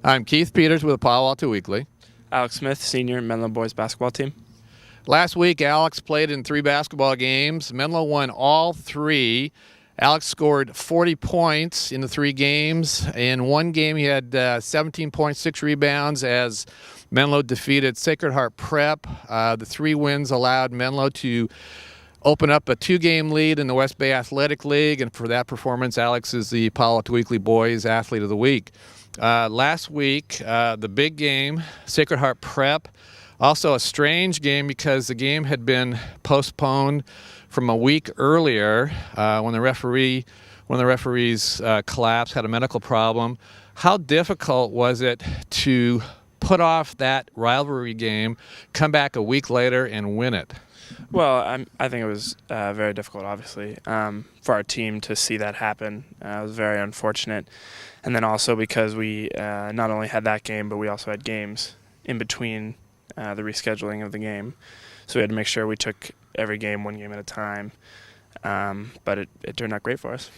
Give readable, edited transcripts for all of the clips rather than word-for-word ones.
I'm Keith Peters with the Palo Alto Weekly. Alex Smith, senior, Menlo boys basketball team. Last week, Alex played in 3 basketball games. Menlo won all 3. Alex scored 40 points in the 3 games. In one game, he had 17.6 rebounds as Menlo defeated Sacred Heart Prep. The 3 wins allowed Menlo to open up a 2-game lead in the West Bay Athletic League, and for that performance, Alex is the Palo Alto Weekly Boys Athlete of the Week. Last week, the big game, Sacred Heart Prep, also a strange game because the game had been postponed from a week earlier when the referees collapsed, had a medical problem. How difficult was it to put off that rivalry game, come back a week later, and win it? Well, I think it was very difficult, obviously, for our team to see that happen. It was very unfortunate. And then also because we not only had that game, but we also had games in between the rescheduling of the game. So we had to make sure we took every game 1 game at a time. But it turned out great for us.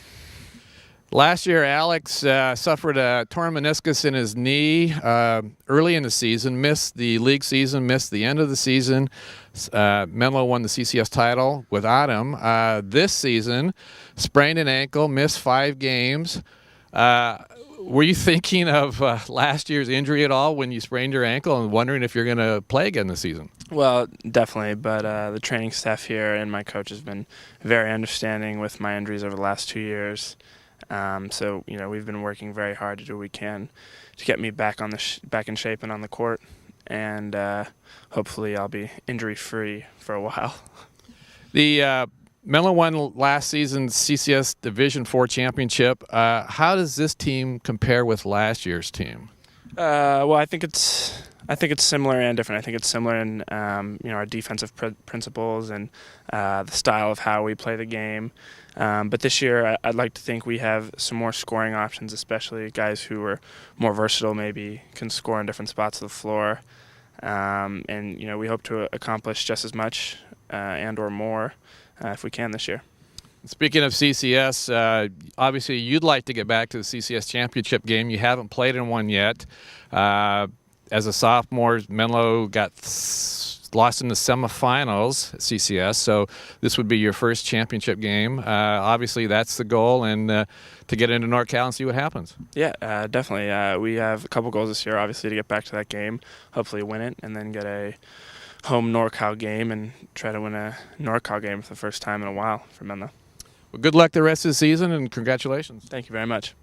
Last year, Alex suffered a torn meniscus in his knee early in the season, missed the league season, missed the end of the season. Menlo won the CCS title without him. This season, sprained an ankle, missed 5 games. Were you thinking of last year's injury at all when you sprained your ankle and wondering if you're going to play again this season? Well, definitely, but the training staff here and my coach has been very understanding with my injuries over the last 2 years. So we've been working very hard to do what we can to get me back on back in shape and on the court, and hopefully I'll be injury-free for a while. The Menlo won last season's CCS Division IV championship. How does this team compare with last year's team? Well, I think it's similar and different. I think it's similar in our defensive principles and the style of how we play the game. But this year, I'd like to think we have some more scoring options, especially guys who are more versatile, maybe can score in different spots of the floor. And we hope to accomplish just as much and or more if we can this year. Speaking of CCS, obviously you'd like to get back to the CCS championship game. You haven't played in one yet. As a sophomore, Menlo got lost in the semifinals at CCS, so this would be your first championship game. Obviously, that's the goal, and to get into NorCal and see what happens. Yeah, definitely. We have a couple goals this year, obviously, to get back to that game, hopefully win it, and then get a home NorCal game and try to win a NorCal game for the first time in a while for Menlo. Well, good luck the rest of the season, and congratulations. Thank you very much.